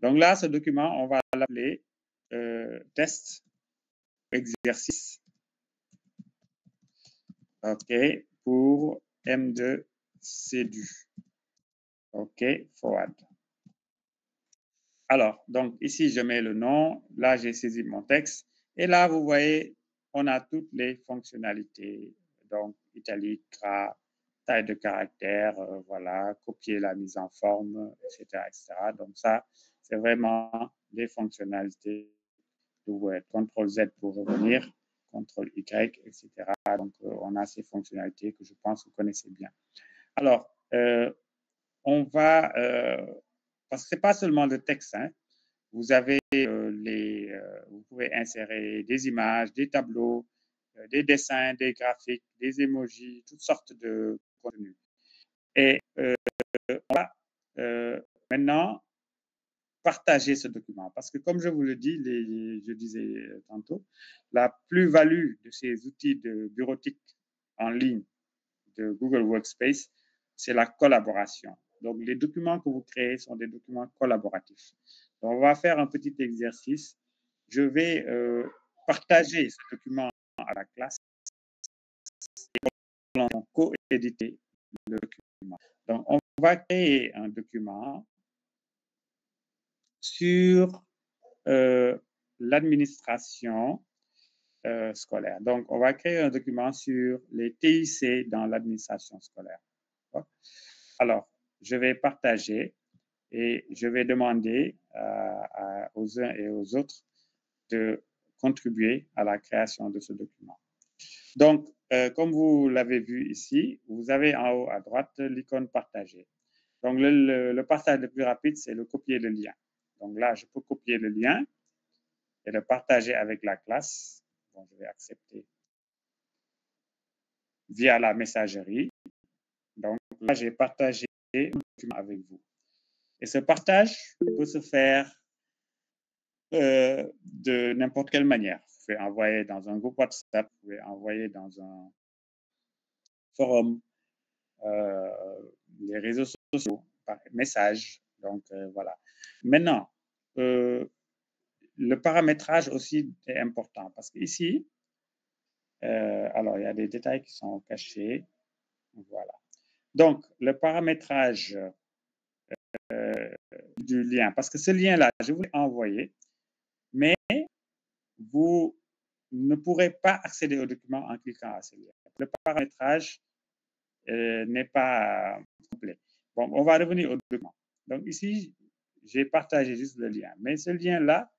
Donc là, ce document, on va l'appeler test exercice. OK, pour M2 CEDU. OK, forward. Alors, donc ici, je mets le nom. Là, j'ai saisi mon texte. Et là, vous voyez, on a toutes les fonctionnalités. Donc, italique, gras, taille de caractère, voilà, copier la mise en forme, etc., etc. Donc, ça, c'est vraiment les fonctionnalités de Word. CTRL Z pour revenir, CTRL Y, etc. Donc, on a ces fonctionnalités que je pense que vous connaissez bien. Alors, on va... parce que ce n'est pas seulement le texte, hein. Vous avez vous pouvez insérer des images, des tableaux, des dessins, des graphiques, des emojis, toutes sortes de contenus. Et on va maintenant partager ce document. Parce que comme je vous le dis, je disais tantôt, la plus-value de ces outils de bureautique en ligne de Google Workspace, c'est la collaboration. Donc, les documents que vous créez sont des documents collaboratifs. Donc, on va faire un petit exercice. Je vais partager ce document à la classe et on va co-éditer le document. Donc, on va créer un document sur l'administration scolaire. Donc, on va créer un document sur les TIC dans l'administration scolaire. Alors, je vais partager et je vais demander aux uns et aux autres de contribuer à la création de ce document. Donc, comme vous l'avez vu ici, vous avez en haut à droite l'icône partager. Donc, le partage le plus rapide, c'est le copier le lien. Donc là, je peux copier le lien et le partager avec la classe. Bon, je vais accepter via la messagerie. Donc là, j'ai partagé le document avec vous. Et ce partage peut se faire de n'importe quelle manière. Vous pouvez envoyer dans un groupe WhatsApp, vous pouvez envoyer dans un forum, les réseaux sociaux, par message. Donc, voilà. Maintenant, le paramétrage aussi est important parce qu'ici, alors, il y a des détails qui sont cachés. Voilà. Donc, le paramétrage du lien, parce que ce lien-là, je vous l'ai envoyé, mais vous ne pourrez pas accéder au document en cliquant à ce lien. Le paramétrage n'est pas complet. Bon, on va revenir au document. Donc ici, j'ai partagé juste le lien. Mais ce lien-là,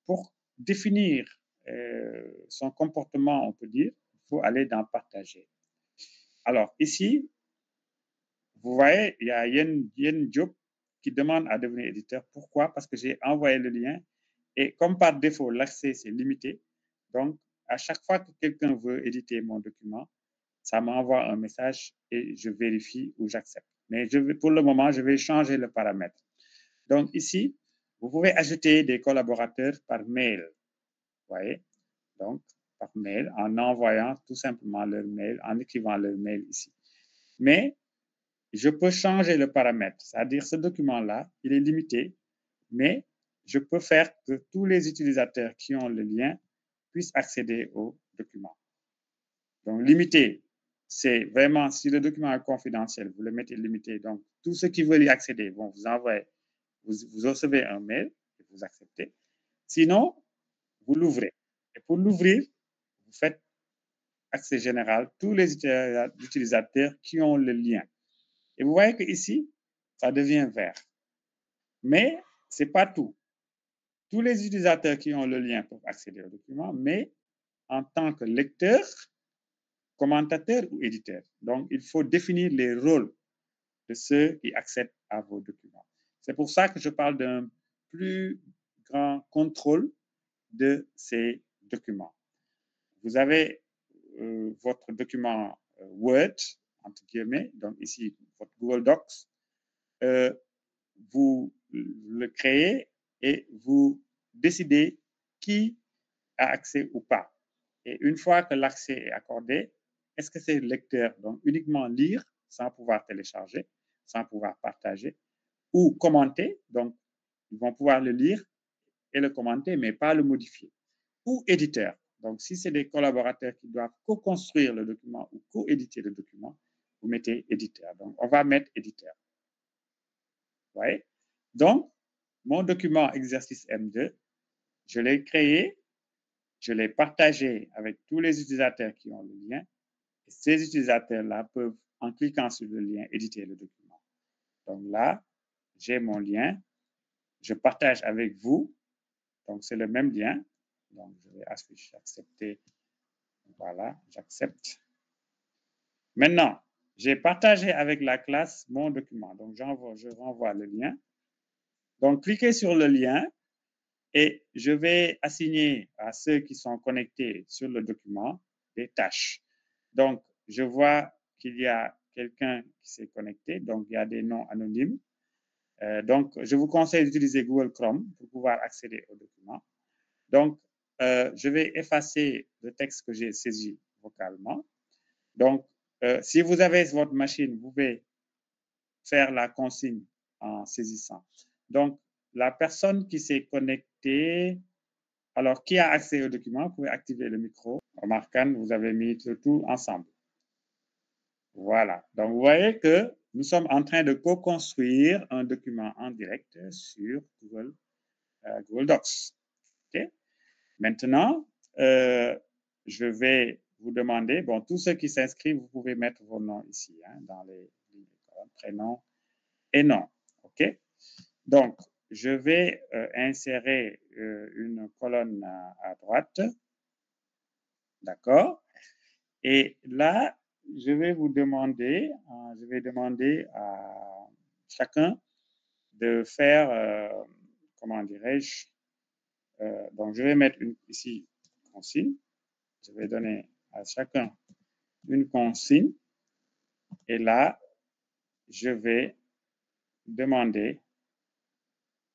pour définir son comportement, on peut dire, il faut aller dans partager. Alors ici, vous voyez, il y a Yen Job qui demande à devenir éditeur. Pourquoi? Parce que j'ai envoyé le lien et comme par défaut, l'accès, c'est limité. Donc, à chaque fois que quelqu'un veut éditer mon document, ça m'envoie un message et je vérifie ou j'accepte. Mais pour le moment, je vais changer le paramètre. Donc ici, vous pouvez ajouter des collaborateurs par mail. Vous voyez? Donc, par mail, en envoyant tout simplement leur mail, en écrivant leur mail ici. Mais je peux changer le paramètre, c'est-à-dire ce document-là, il est limité, mais je peux faire que tous les utilisateurs qui ont le lien puissent accéder au document. Donc, limité, c'est vraiment, si le document est confidentiel, vous le mettez limité. Donc, tous ceux qui veulent y accéder vont vous envoyer, vous recevez un mail et vous acceptez. Sinon, vous l'ouvrez. Et pour l'ouvrir, vous faites accès général, tous les utilisateurs qui ont le lien. Et vous voyez qu'ici, ça devient vert. Mais ce n'est pas tout. Tous les utilisateurs qui ont le lien peuvent accéder au document, mais en tant que lecteur, commentateur ou éditeur. Donc, il faut définir les rôles de ceux qui accèdent à vos documents. C'est pour ça que je parle d'un plus grand contrôle de ces documents. Vous avez votre document Word, entre guillemets, donc ici, votre Google Docs. Vous le créez et vous décidez qui a accès ou pas. Et une fois que l'accès est accordé, est-ce que c'est le lecteur, donc uniquement lire sans pouvoir télécharger, sans pouvoir partager, ou commenter, donc ils vont pouvoir le lire et le commenter, mais pas le modifier. Ou éditeur. Donc, si c'est des collaborateurs qui doivent co-construire le document ou co-éditer le document, vous mettez éditeur. Donc, on va mettre éditeur. Vous voyez? Donc, mon document exercice M2, je l'ai créé, je l'ai partagé avec tous les utilisateurs qui ont le lien. Et ces utilisateurs-là peuvent, en cliquant sur le lien, éditer le document. Donc là, j'ai mon lien, je partage avec vous. Donc, c'est le même lien. Donc, je vais accepter. Voilà, j'accepte. Maintenant, j'ai partagé avec la classe mon document. Donc, je renvoie le lien. Donc, cliquez sur le lien et je vais assigner à ceux qui sont connectés sur le document des tâches. Donc, je vois qu'il y a quelqu'un qui s'est connecté. Donc, il y a des noms anonymes. Donc, je vous conseille d'utiliser Google Chrome pour pouvoir accéder au document. Donc, je vais effacer le texte que j'ai saisi vocalement. Donc, si vous avez votre machine, vous pouvez faire la consigne en saisissant. Donc, la personne qui s'est connectée, alors qui a accès au document, vous pouvez activer le micro. Omar Khan, vous avez mis le tout ensemble. Voilà. Donc, vous voyez que nous sommes en train de co-construire un document en direct sur Google Docs. Okay? Maintenant, je vais vous demander, bon, tous ceux qui s'inscrivent, vous pouvez mettre vos noms ici, hein, dans les prénoms et noms. OK? Donc, je vais insérer une colonne à droite. D'accord? Et là, je vais demander à chacun de faire, comment dirais-je, donc je vais mettre ici consigne. Je vais donner à chacun une consigne. Et là, je vais demander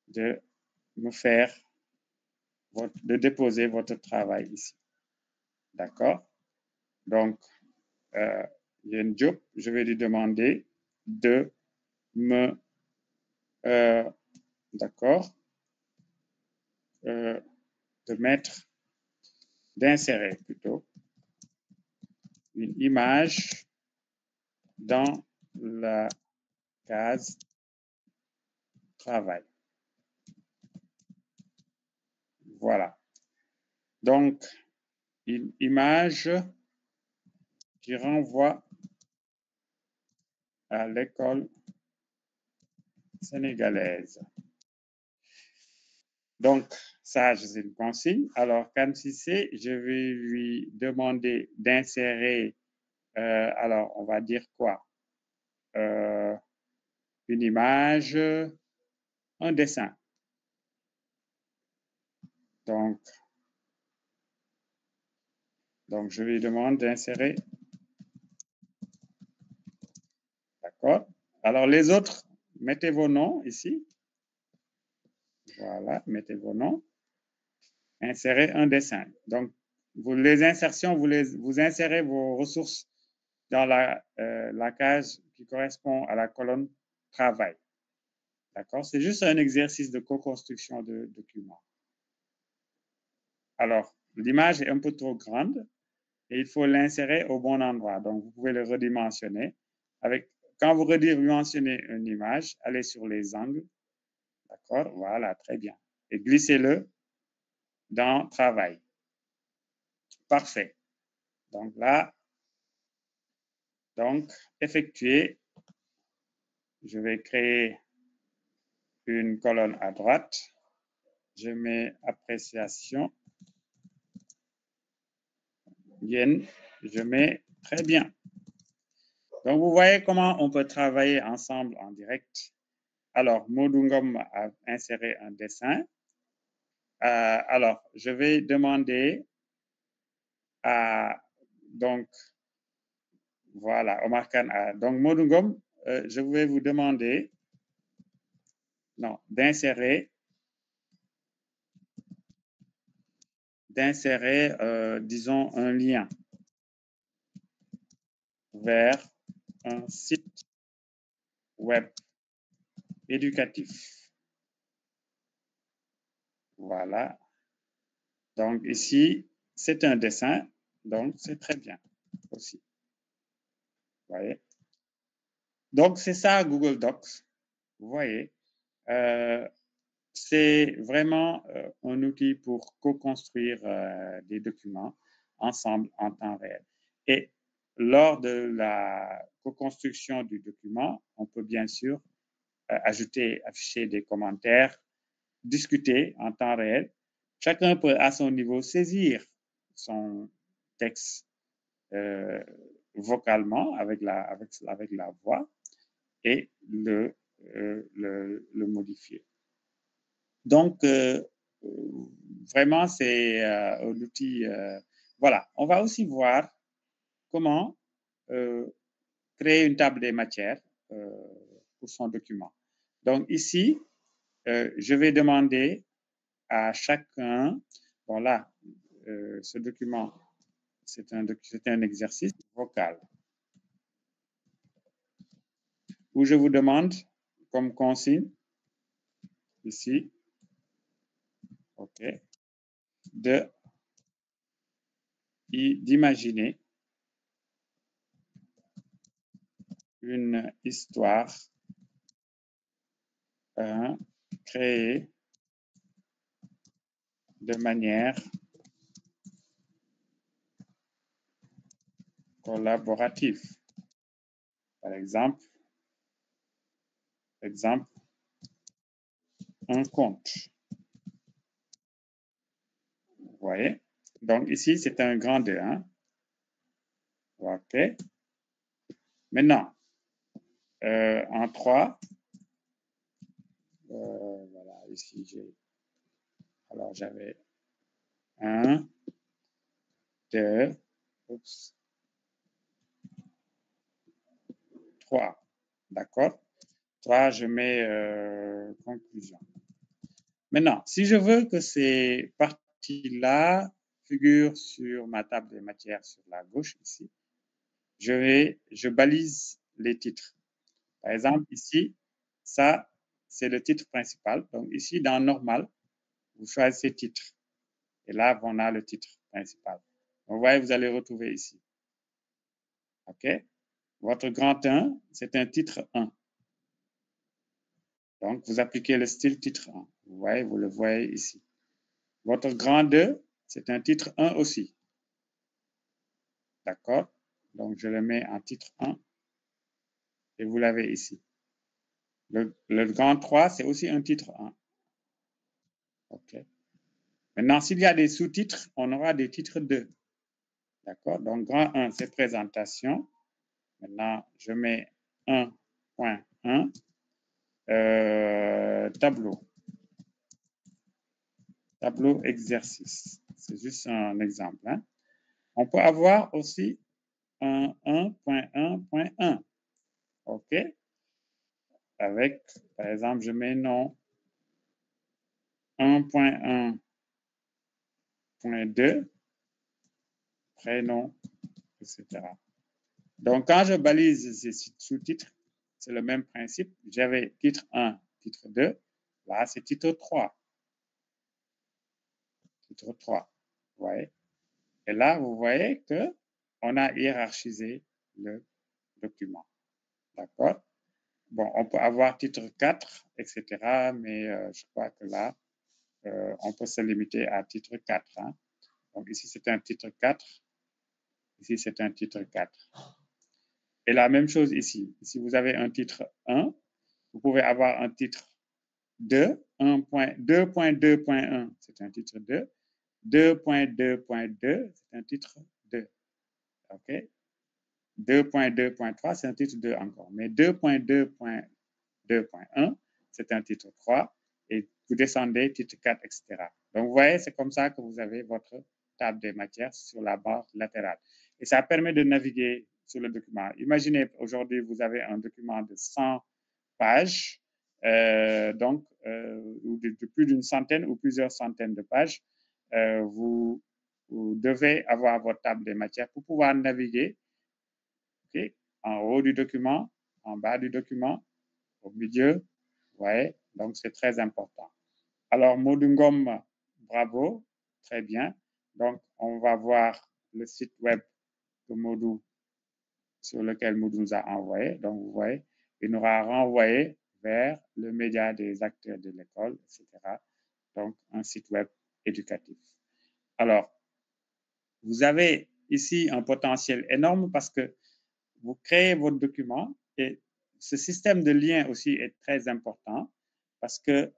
de me faire, de déposer votre travail ici. D'accord? Donc, il y a une job, je vais lui demander de me, d'accord, de mettre, d'insérer plutôt une image dans la case travail. Voilà. Donc, une image qui renvoie à l'école sénégalaise. Donc, ça, c'est une consigne. Alors, Khan Cissé, je vais lui demander d'insérer, alors, on va dire quoi? Une image, un dessin. Donc, je lui demande d'insérer. D'accord? Alors, les autres, mettez vos noms ici. Voilà, mettez vos noms. Insérez un dessin. Donc, les insertions, vous insérez vos ressources dans la case qui correspond à la colonne travail. D'accord? C'est juste un exercice de co-construction de documents. Alors, l'image est un peu trop grande et il faut l'insérer au bon endroit. Donc, vous pouvez le redimensionner. Quand vous redimensionnez une image, allez sur les angles. D'accord? Voilà, très bien. Et glissez-le dans travail. Parfait. Donc là, effectuer. Je vais créer une colonne à droite. Je mets appréciation. Yen, je mets très bien. Donc, vous voyez comment on peut travailler ensemble en direct. Alors, Modungom a inséré un dessin. Alors, je vais demander à, donc, voilà, Omar Khan a, donc Modungom, je vais vous demander, d'insérer, disons, un lien vers un site web éducatif. Voilà. Donc ici, c'est un dessin, donc c'est très bien aussi. Vous voyez? Donc c'est ça Google Docs. Vous voyez? C'est vraiment un outil pour co-construire des documents ensemble en temps réel. Et lors de la co-construction du document, on peut bien sûr ajouter, afficher des commentaires, discuter en temps réel. Chacun peut à son niveau saisir son texte vocalement avec la voix et le modifier. Donc, vraiment, c'est un outil. Voilà, on va aussi voir comment créer une table des matières pour son document. Donc, ici, je vais demander à chacun, bon là, ce document, c'est un exercice vocal où je vous demande comme consigne, ici, OK, d'imaginer une histoire créée de manière collaborative. Par exemple, un conte. Vous voyez? Donc ici, c'est un grand 2. Hein? OK. Maintenant, en 3, voilà, ici, alors j'avais 1, 2, 3. D'accord? 3, je mets conclusion. Maintenant, si je veux que ces parties-là figurent sur ma table des matières sur la gauche ici, je balise les titres. Par exemple, ici, ça, c'est le titre principal. Donc ici, dans normal, vous choisissez titre. Et là, on a le titre principal. Donc, vous voyez, vous allez retrouver ici. OK? Votre grand 1, c'est un titre 1. Donc, vous appliquez le style titre 1. Vous voyez, vous le voyez ici. Votre grand 2, c'est un titre 1 aussi. D'accord? Donc, je le mets en titre 1 et vous l'avez ici. Le grand 3, c'est aussi un titre 1. OK. Maintenant, s'il y a des sous-titres, on aura des titres 2. D'accord? Donc, grand 1, c'est présentation. Maintenant, je mets 1.1, tableau. Tableau exercice. C'est juste un exemple. Hein? On peut avoir aussi un 1.1.1. OK? Avec, par exemple, je mets nom 1.1.2, prénom, etc. Donc, quand je balise ces sous-titres, c'est le même principe. J'avais titre 1, titre 2. Là, c'est titre 3. Titre 3. Vous voyez? Et là, vous voyez qu'on a hiérarchisé le document. D'accord? Bon, on peut avoir titre 4, etc. Mais je crois que là, on peut se limiter à titre 4. Hein? Donc ici, c'est un titre 4. Ici, c'est un titre 4. Et la même chose ici. Si vous avez un titre 1, vous pouvez avoir un titre 2, 2.2.1, c'est un titre 2. 2.2.2, c'est un titre 2. OK? 2.2.3, c'est un titre 2 encore. Mais 2.2.2.1, c'est un titre 3. Et vous descendez, titre 4, etc. Donc, vous voyez, c'est comme ça que vous avez votre table des matières sur la barre latérale. Et ça permet de naviguer sur le document. Imaginez, aujourd'hui, vous avez un document de 100 pages, donc de plus d'une centaine ou plusieurs centaines de pages. Vous devez avoir votre table des matières pour pouvoir naviguer, okay, en haut du document, en bas du document, au milieu. Vous voyez, donc c'est très important. Alors, Modou Ngom bravo, très bien. Donc, on va voir le site web de Modou sur lequel Modou nous a envoyé. Donc, vous voyez, il nous a renvoyé vers le média des acteurs de l'école, etc. Donc, un site web éducatif. Alors, vous avez ici un potentiel énorme parce que vous créez votre document et ce système de lien aussi est très important parce que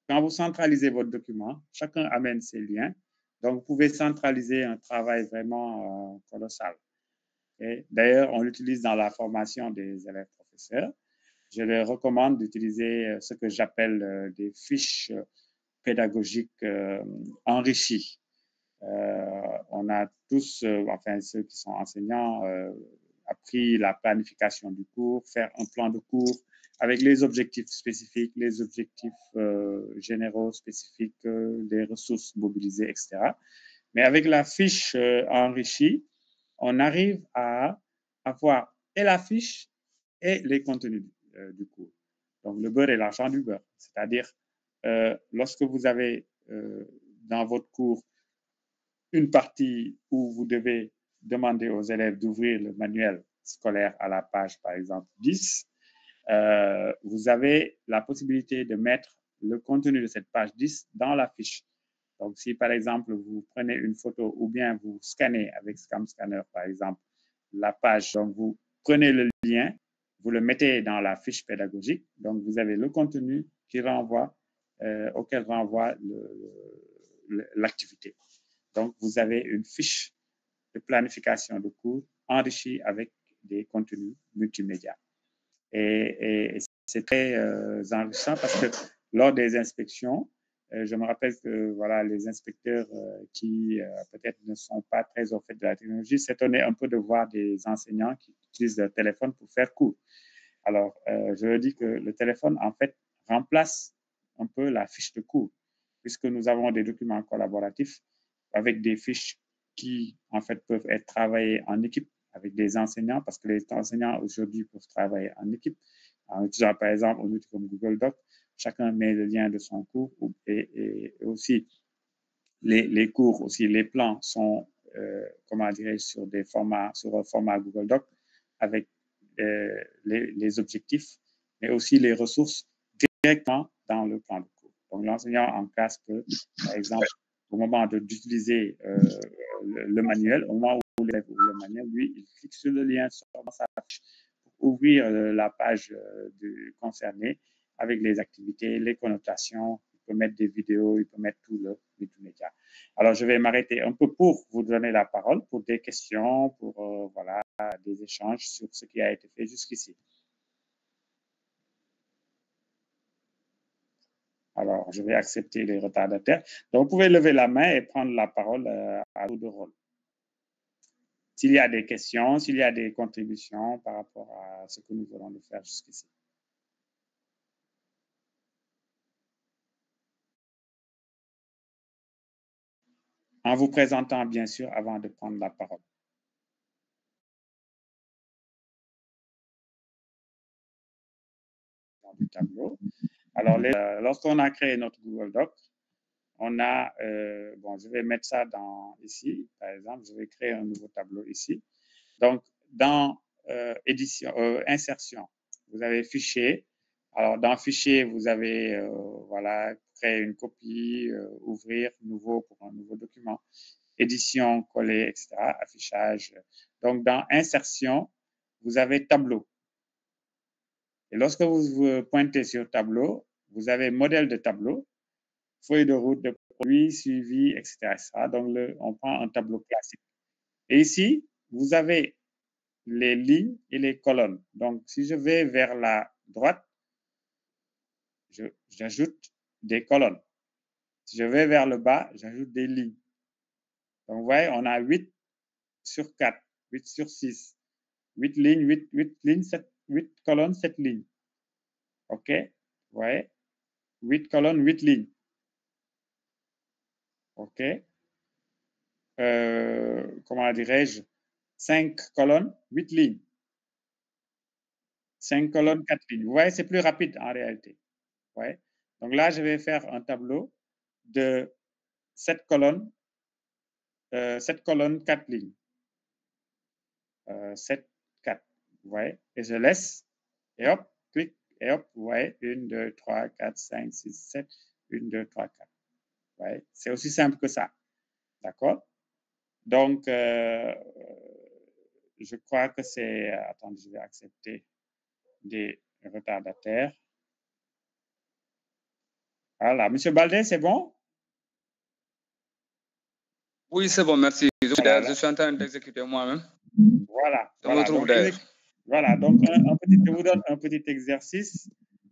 quand vous centralisez votre document, chacun amène ses liens. Donc, vous pouvez centraliser un travail vraiment colossal. D'ailleurs, on l'utilise dans la formation des élèves professeurs. Je leur recommande d'utiliser ce que j'appelle des fiches pédagogiques enrichies. On a tous, enfin ceux qui sont enseignants, appris la planification du cours, faire un plan de cours avec les objectifs spécifiques, les objectifs généraux spécifiques, les ressources mobilisées, etc. Mais avec la fiche enrichie, on arrive à avoir et la fiche et les contenus du cours. Donc, le beurre et l'argent du beurre. C'est-à-dire, lorsque vous avez dans votre cours une partie où vous devez demander aux élèves d'ouvrir le manuel scolaire à la page, par exemple, 10, vous avez la possibilité de mettre le contenu de cette page 10 dans la fiche. Donc, si par exemple, vous prenez une photo ou bien vous scannez avec Scam Scanner, par exemple, la page, donc vous prenez le lien, vous le mettez dans la fiche pédagogique, donc vous avez le contenu qui renvoie, auquel renvoie l'activité. Donc, vous avez une fiche de planification de cours enrichie avec des contenus multimédia. Et c'est très enrichissant parce que lors des inspections, je me rappelle que voilà, les inspecteurs qui peut-être ne sont pas très au fait de la technologie s'étonnaient un peu de voir des enseignants qui utilisent le téléphone pour faire cours. Alors, je leur dis que le téléphone, en fait, remplace un peu la fiche de cours, puisque nous avons des documents collaboratifs avec des fiches qui, en fait, peuvent être travaillées en équipe avec des enseignants, parce que les enseignants aujourd'hui peuvent travailler en équipe. En utilisant, par exemple, un outil comme Google Doc, chacun met le lien de son cours et aussi les cours, aussi les plans sont, comment dirais-je, sur un format Google Doc avec les objectifs, mais aussi les ressources directement dans le plan de cours. Donc, l'enseignant en classe peut, par exemple, au moment d'utiliser le manuel, au moment où l'élève ouvre le manuel, lui, il clique sur le lien sur sa fiche pour ouvrir la page concernée avec les activités, les connotations. Il peut mettre des vidéos, il peut mettre tout le multimédia. Alors, je vais m'arrêter un peu pour vous donner la parole pour des questions, pour voilà, des échanges sur ce qui a été fait jusqu'ici. Alors, je vais accepter les retardataires. Donc, vous pouvez lever la main et prendre la parole à tour de rôle. S'il y a des questions, s'il y a des contributions par rapport à ce que nous venons de faire jusqu'ici. En vous présentant, bien sûr, avant de prendre la parole. Du tableau. Alors, lorsqu'on a créé notre Google Doc, on a, bon, je vais mettre ça ici, par exemple, je vais créer un nouveau tableau ici. Donc, dans insertion, vous avez fichier. Alors, dans fichier, vous avez, voilà, créer une copie, ouvrir nouveau pour un nouveau document, édition, coller, etc., affichage. Donc, dans insertion, vous avez tableau. Et lorsque vous pointez sur tableau, vous avez modèle de tableau, feuille de route de produit, suivi, etc. Donc, on prend un tableau classique. Et ici, vous avez les lignes et les colonnes. Donc, si je vais vers la droite, j'ajoute des colonnes. Si je vais vers le bas, j'ajoute des lignes. Donc, vous voyez, on a 8 sur 4, 8 sur 6, 8 lignes, 8 lignes, 8 colonnes, 7 lignes. OK? Vous voyez? 8 colonnes, 8 lignes. OK? Comment dirais-je? 5 colonnes, 8 lignes. 5 colonnes, 4 lignes. Vous voyez, c'est plus rapide en réalité. Ouais. Donc là, je vais faire un tableau de cette colonne, 4 lignes. 7, 4. Vous voyez? Et je laisse, et hop, clic, et hop, vous voyez, 1, 2, 3, 4, 5, 6, 7, 1, 2, 3, 4. Vous voyez? C'est aussi simple que ça. D'accord? Donc, je crois que c'est... Attendez, je vais accepter des retardataires. Voilà. Monsieur Baldé, c'est bon? Oui, c'est bon, merci. Je suis en train d'exécuter moi-même. Voilà. Je me trouve d'ailleurs. Voilà, donc je vous donne un petit exercice.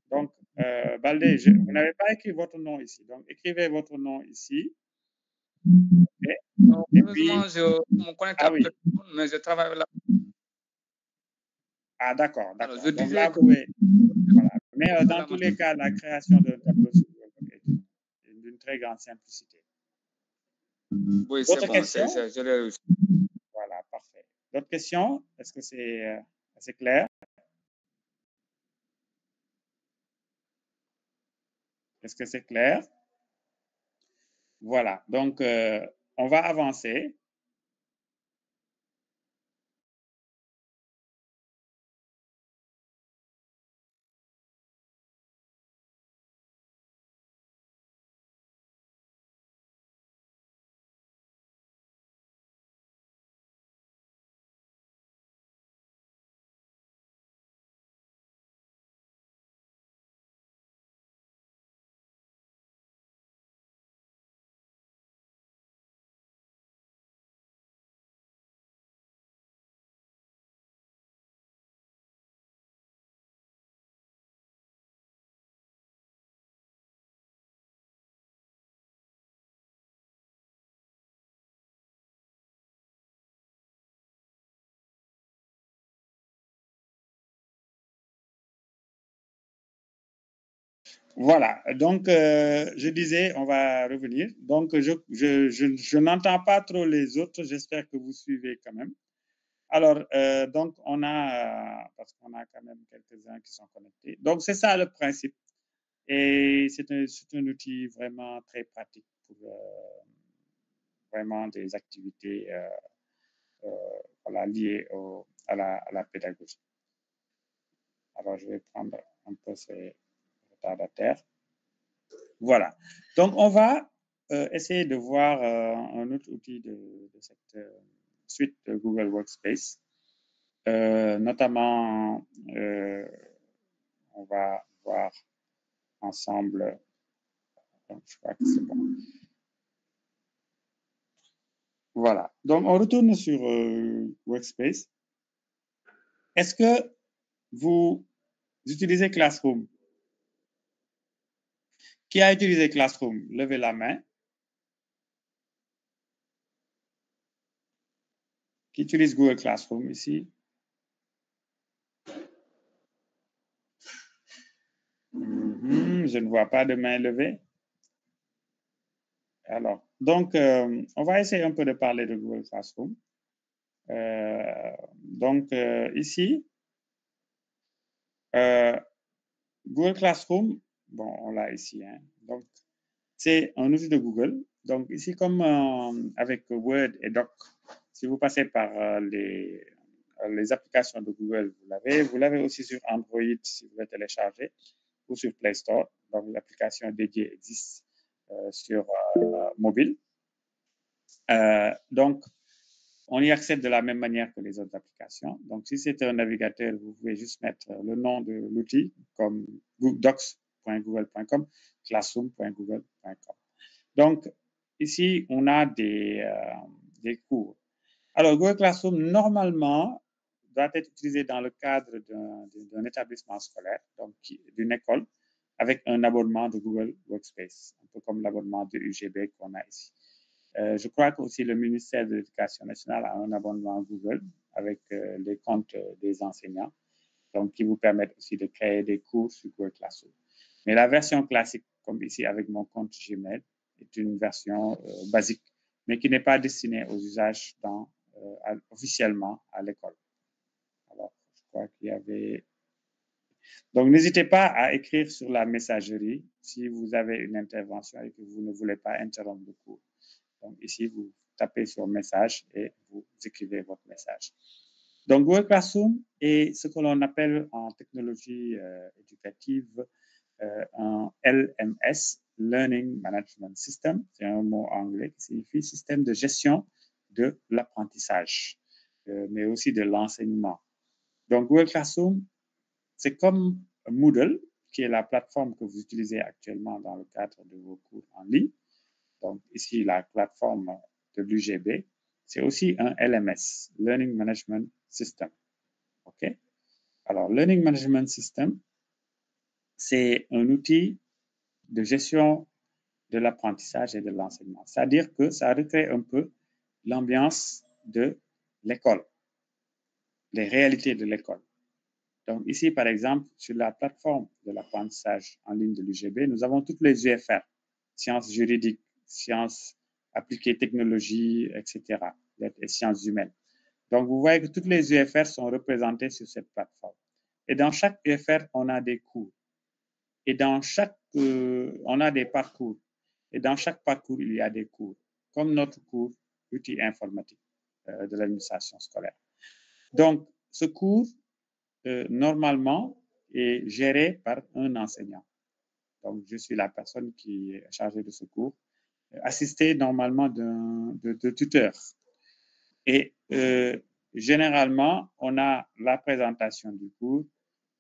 Donc, Baldé, vous n'avez pas écrit votre nom ici. Donc, écrivez votre nom ici. Okay. Et puis, je me connecte ah oui. mais je travaille là. Ah, d'accord, d'accord. Je Donc disais là, que... vous pouvez... Voilà. Mais dans tous les cas, la création d'un tableau sur Google est d'une très grande simplicité. Oui, c'est bon, je l'ai réussi. Voilà, parfait. D'autres questions? Est-ce que c'est assez clair? Est-ce que c'est clair? Voilà, donc on va avancer. Voilà, donc je disais, on va revenir. Donc, je n'entends pas trop les autres, j'espère que vous suivez quand même. Alors, donc, on a, parce qu'on a quand même quelques-uns qui sont connectés. Donc, c'est ça le principe. Et c'est un outil vraiment très pratique pour vraiment des activités voilà, liées à la pédagogie. Alors, je vais prendre un peu ces retardataires. Voilà. Donc, on va essayer de voir un autre outil de cette suite de Google Workspace. Notamment, on va voir ensemble. Je crois que c'est bon. Voilà. Donc, on retourne sur Workspace. Est-ce que vous utilisez Classroom? Qui a utilisé Classroom? Levez la main. Qui utilise Google Classroom ici? Je ne vois pas de main levée. Alors, donc, on va essayer un peu de parler de Google Classroom. Donc, ici, Google Classroom, bon, on l'a ici. Hein. Donc, c'est un outil de Google. Donc, ici, comme avec Word et Doc, si vous passez par les applications de Google, vous l'avez aussi sur Android si vous le téléchargez ou sur Play Store. Donc, l'application dédiée existe sur mobile. Donc, on y accède de la même manière que les autres applications. Donc, si c'est un navigateur, vous pouvez juste mettre le nom de l'outil comme docs.google.com, classroom.google.com. Donc, ici, on a des cours. Alors, Google Classroom, normalement, doit être utilisé dans le cadre d'un établissement scolaire, donc d'une école, avec un abonnement de Google Workspace, un peu comme l'abonnement de UGB qu'on a ici. Je crois qu'aussi le ministère de l'Éducation nationale a un abonnement Google avec les comptes des enseignants, donc qui vous permettent aussi de créer des cours sur Google Classroom. Mais la version classique, comme ici avec mon compte Gmail, est une version basique, mais qui n'est pas destinée aux usages officiellement à l'école. Alors, je crois qu'il y avait... Donc, n'hésitez pas à écrire sur la messagerie si vous avez une intervention et que vous ne voulez pas interrompre le cours. Donc ici, vous tapez sur message et vous écrivez votre message. Donc Google Classroom est ce que l'on appelle en technologie éducative un LMS, Learning Management System. C'est un mot anglais qui signifie système de gestion de l'apprentissage, mais aussi de l'enseignement. Donc Google Classroom, c'est comme Moodle, qui est la plateforme que vous utilisez actuellement dans le cadre de vos cours en ligne. Donc ici, la plateforme de l'UGB, c'est aussi un LMS, Learning Management System. OK? Alors, Learning Management System, c'est un outil de gestion de l'apprentissage et de l'enseignement. C'est-à-dire que ça recrée un peu l'ambiance de l'école, les réalités de l'école. Donc ici, par exemple, sur la plateforme de l'apprentissage en ligne de l'UGB, nous avons toutes les UFR, sciences juridiques, sciences appliquées, technologies, etc., et sciences humaines. Donc, vous voyez que toutes les UFR sont représentées sur cette plateforme. Et dans chaque UFR, on a des cours. Et dans chaque, on a des parcours. Et dans chaque parcours, il y a des cours, comme notre cours outils informatiques de l'administration scolaire. Donc, ce cours, normalement, est géré par un enseignant. Donc, je suis la personne qui est chargée de ce cours, assistée normalement de tuteurs. Et généralement, on a la présentation du cours,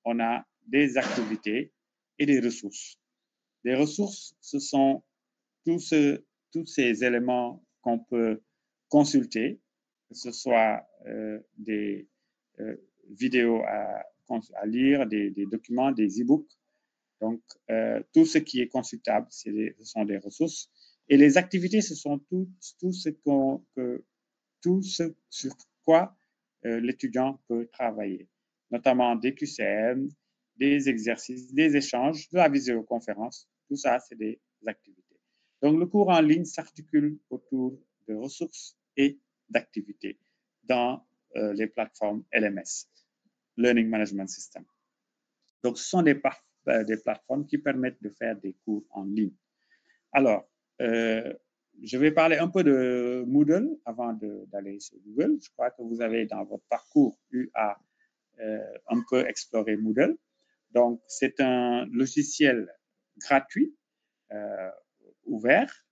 on a des activités et des ressources. Les ressources, ce sont tous ces éléments qu'on peut consulter, que ce soit des vidéos à lire, des documents, des e-books. Donc, tout ce qui est consultable, ce sont des ressources. Et les activités, ce sont tout ce sur quoi l'étudiant peut travailler, notamment des QCM, des exercices, des échanges, de la visioconférence. Tout ça, c'est des activités. Donc, le cours en ligne s'articule autour de ressources et d'activités dans les plateformes LMS, Learning Management System. Donc, ce sont des plateformes qui permettent de faire des cours en ligne. Alors, je vais parler un peu de Moodle avant d'aller sur Google. Je crois que vous avez dans votre parcours eu à un peu explorer Moodle. Donc, c'est un logiciel gratuit, ouvert.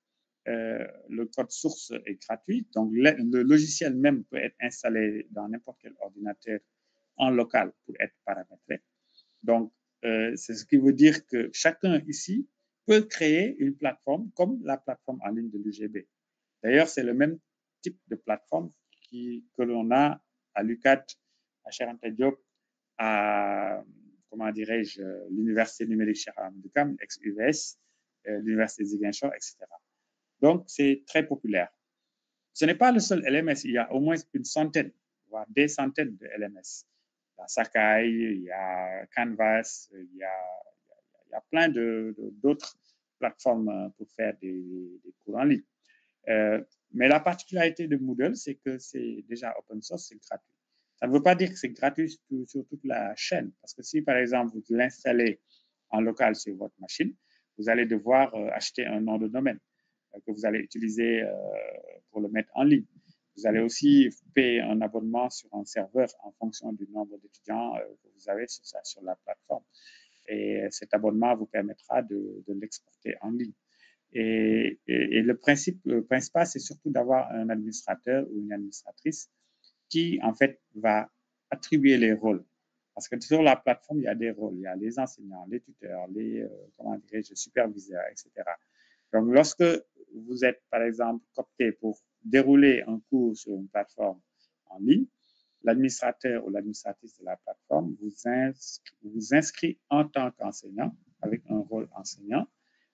Le code source est gratuit. Donc, le logiciel même peut être installé dans n'importe quel ordinateur en local pour être paramétré. Donc, c'est ce qui veut dire que chacun ici peut créer une plateforme comme la plateforme en ligne de l'UGB. D'ailleurs, c'est le même type de plateforme que l'on a à l'UCAD, à Cheikh Anta Diop, à, comment dirais-je, l'Université numérique Cheikh Ahmadou Bamba, ex-UVS, l'Université Ziguinchor, etc. Donc, c'est très populaire. Ce n'est pas le seul LMS, il y a au moins une centaine, voire des centaines de LMS. Il y a Sakai, il y a Canvas, il y a plein d'autres plateformes pour faire des cours en ligne. Mais la particularité de Moodle, c'est que c'est déjà open source, c'est gratuit. Ça ne veut pas dire que c'est gratuit sur toute la chaîne, parce que si, par exemple, vous l'installez en local sur votre machine, vous allez devoir acheter un nom de domaine que vous allez utiliser pour le mettre en ligne. Vous allez aussi payer un abonnement sur un serveur en fonction du nombre d'étudiants que vous avez sur la plateforme. Et cet abonnement vous permettra de l'exporter en ligne. Et le principal, c'est surtout d'avoir un administrateur ou une administratrice qui, en fait, va attribuer les rôles. Parce que sur la plateforme, il y a des rôles. Il y a les enseignants, les tuteurs, les superviseurs, etc. Donc, lorsque vous êtes, par exemple, coopté pour dérouler un cours sur une plateforme en ligne, l'administrateur ou l'administratrice de la plateforme vous inscrit en tant qu'enseignant avec un rôle enseignant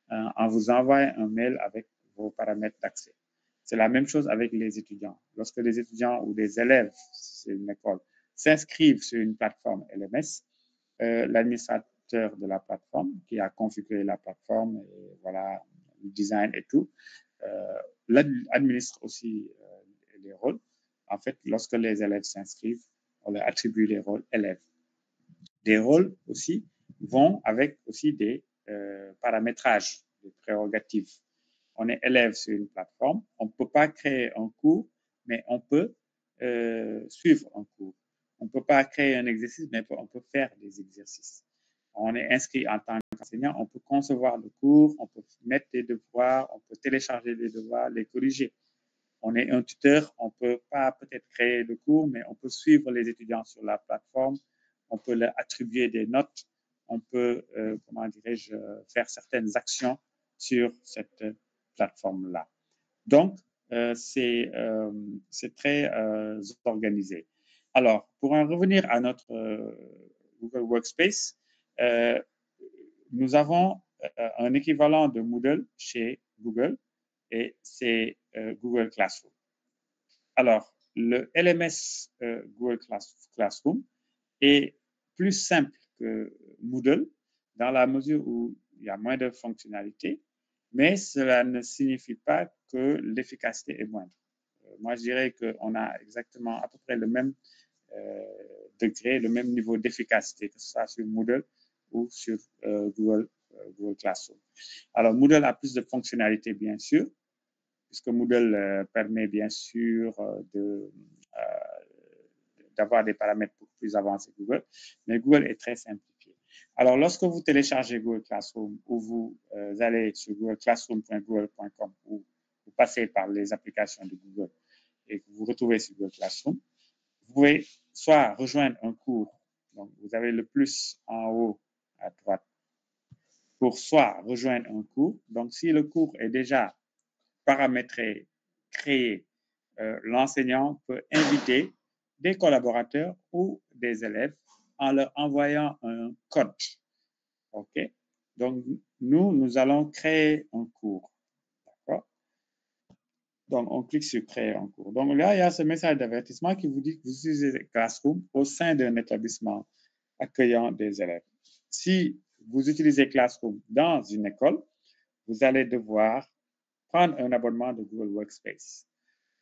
en vous envoyant un mail avec vos paramètres d'accès. C'est la même chose avec les étudiants. Lorsque les étudiants ou des élèves, c'est une école, s'inscrivent sur une plateforme LMS, l'administrateur de la plateforme qui a configuré la plateforme, et voilà, le design et tout, administre aussi les rôles. En fait, lorsque les élèves s'inscrivent, on leur attribue les rôles élèves. Des rôles aussi vont avec aussi des paramétrages, des prérogatives. on est élève sur une plateforme, on ne peut pas créer un cours, mais on peut suivre un cours. On ne peut pas créer un exercice, mais on peut faire des exercices. On est inscrit en tant qu'enseignant, on peut concevoir le cours, on peut mettre des devoirs, on peut télécharger les devoirs, les corriger. On est un tuteur, on ne peut pas peut-être créer le cours, mais on peut suivre les étudiants sur la plateforme, on peut leur attribuer des notes, on peut, comment dirais-je, faire certaines actions sur cette plateforme-là. Donc, c'est très organisé. Alors, pour en revenir à notre Google Workspace, nous avons un équivalent de Moodle chez Google et c'est Google Classroom. Alors, le LMS Google Classroom est plus simple que Moodle dans la mesure où il y a moins de fonctionnalités, mais cela ne signifie pas que l'efficacité est moindre. Moi, je dirais qu'on a exactement à peu près le même degré, le même niveau d'efficacité, que ce soit sur Moodle ou sur Google Classroom. Alors, Moodle a plus de fonctionnalités, bien sûr, puisque Moodle permet, bien sûr, d'avoir des paramètres plus avancés que Google, mais Google est très simplifié. Alors, lorsque vous téléchargez Google Classroom ou vous allez sur googleclassroom.google.com ou vous passez par les applications de Google et que vous retrouvez sur Google Classroom, vous pouvez soit rejoindre un cours, donc vous avez le plus en haut à droite, pour soit rejoindre un cours. Donc, si le cours est déjà paramétré, créé, l'enseignant peut inviter des collaborateurs ou des élèves en leur envoyant un code. OK? Donc, nous allons créer un cours. D'accord? Donc, on clique sur créer un cours. Donc, là, il y a ce message d'avertissement qui vous dit que vous utilisez Classroom au sein d'un établissement accueillant des élèves. Si vous utilisez Classroom dans une école, vous allez devoir prendre un abonnement de Google Workspace.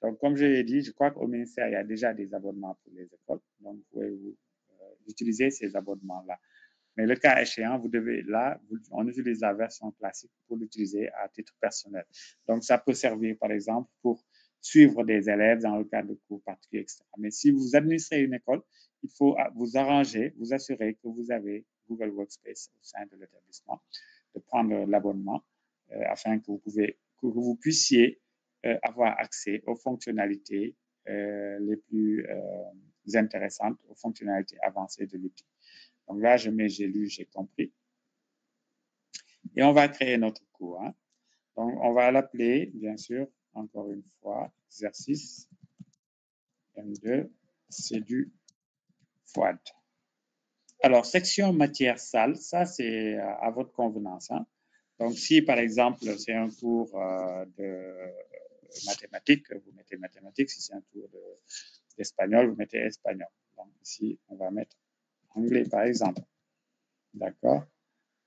Donc, comme je l'ai dit, je crois qu'au ministère, il y a déjà des abonnements pour les écoles. Donc, vous pouvez utiliser ces abonnements-là. Mais le cas échéant, vous devez, là, on utilise la version classique pour l'utiliser à titre personnel. Donc, ça peut servir, par exemple, pour suivre des élèves dans le cadre de cours particuliers, etc. Mais si vous administrez une école, il faut vous arranger, vous assurer que vous avez Google Workspace au sein de l'établissement, de prendre l'abonnement afin que vous puissiez avoir accès aux fonctionnalités les plus intéressantes, aux fonctionnalités avancées de l'outil. Donc là, je mets j'ai lu, j'ai compris. Et on va créer notre cours. Hein. Donc, on va l'appeler, bien sûr, encore une fois, exercice M2, c'est du FOAD. Alors, section matière salle, ça, c'est à votre convenance. Hein. Donc, si, par exemple, c'est un cours de mathématiques, vous mettez mathématiques. Si c'est un cours d'espagnol, vous mettez espagnol. Donc, ici, on va mettre anglais, par exemple. D'accord.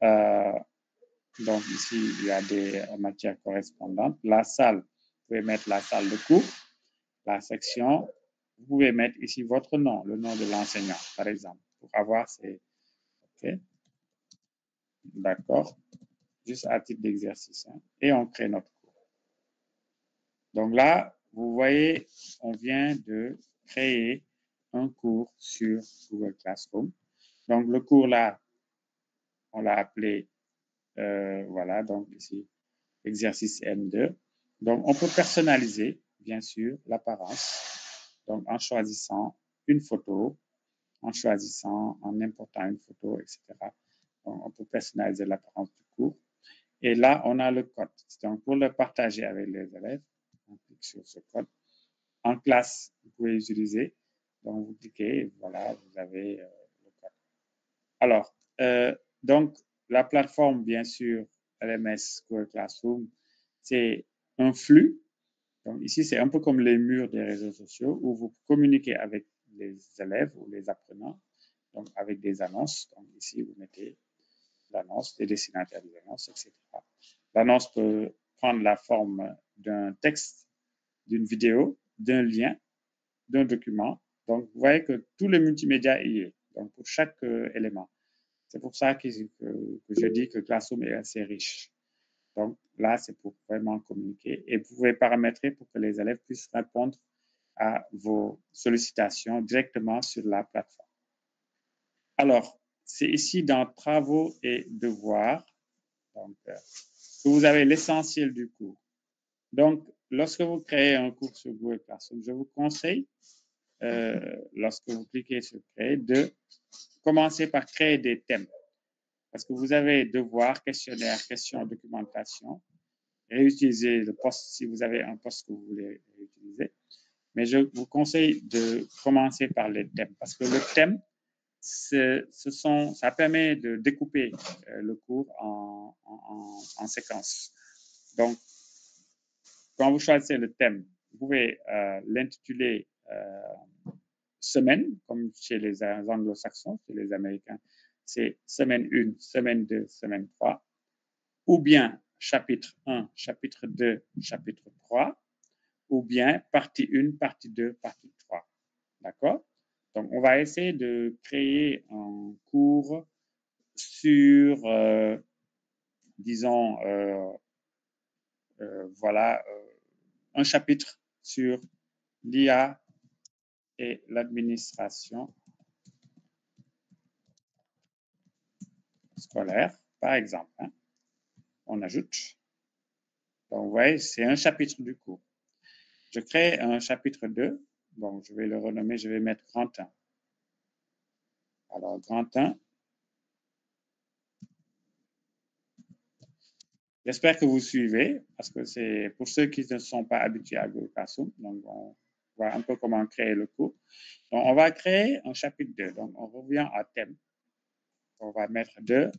Donc, ici, il y a des matières correspondantes. La salle, vous pouvez mettre la salle de cours. La section, vous pouvez mettre ici votre nom, le nom de l'enseignant, par exemple, pour avoir ces... OK. D'accord. Juste à titre d'exercice. Hein. Et on crée notre cours. Donc là, vous voyez, on vient de créer un cours sur Google Classroom. Donc, le cours là, on l'a appelé, voilà, donc ici, exercice M2. Donc, on peut personnaliser, bien sûr, l'apparence. Donc, en choisissant une photo, en important une photo, etc. Donc, on peut personnaliser l'apparence du cours. Et là, on a le code. Donc, pour le partager avec les élèves, on clique sur ce code. En classe, vous pouvez utiliser. Donc, vous cliquez, voilà, vous avez le code. Alors, donc, la plateforme, bien sûr, LMS Google Classroom, c'est un flux. Donc, ici, c'est un peu comme les murs des réseaux sociaux où vous communiquez avec les élèves ou les apprenants, donc avec des annonces. Donc, ici, vous mettez l'annonce, les destinataires des annonces, etc. L'annonce peut prendre la forme d'un texte, d'une vidéo, d'un lien, d'un document. Donc, vous voyez que tout le multimédia y est, donc pour chaque élément. C'est pour ça que je dis que Classroom est assez riche. Donc là, c'est pour vraiment communiquer et vous pouvez paramétrer pour que les élèves puissent répondre à vos sollicitations directement sur la plateforme. Alors, c'est ici dans travaux et devoirs donc, que vous avez l'essentiel du cours. Donc, lorsque vous créez un cours sur Google Classroom, je vous conseille, lorsque vous cliquez sur créer, de commencer par créer des thèmes. Parce que vous avez devoirs, questionnaires, questions, documentation. Réutiliser le poste si vous avez un poste que vous voulez réutiliser. Mais je vous conseille de commencer par les thèmes. Parce que le thème, ça permet de découper le cours en séquences. Donc, quand vous choisissez le thème, vous pouvez l'intituler semaine, comme chez les anglo-saxons, chez les Américains, c'est semaine 1, semaine 2, semaine 3, ou bien chapitre 1, chapitre 2, chapitre 3, ou bien partie 1, partie 2, partie 3. D'accord? Donc, on va essayer de créer un cours sur, disons, voilà, un chapitre sur l'IA et l'administration scolaire, par exemple. Hein. On ajoute. Donc, vous voyez, c'est un chapitre du cours. Je crée un chapitre 2. Bon, je vais le renommer, je vais mettre grand 1. Alors, grand 1. J'espère que vous suivez, parce que c'est pour ceux qui ne sont pas habitués à Google Classroom. Donc, on voit un peu comment créer le cours. Donc, on va créer un chapitre 2. Donc, on revient à thème. On va mettre 2.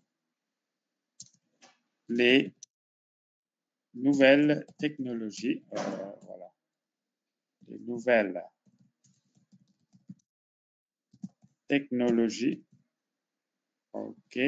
Les nouvelles technologies. Voilà. Les nouvelles technologies. OK.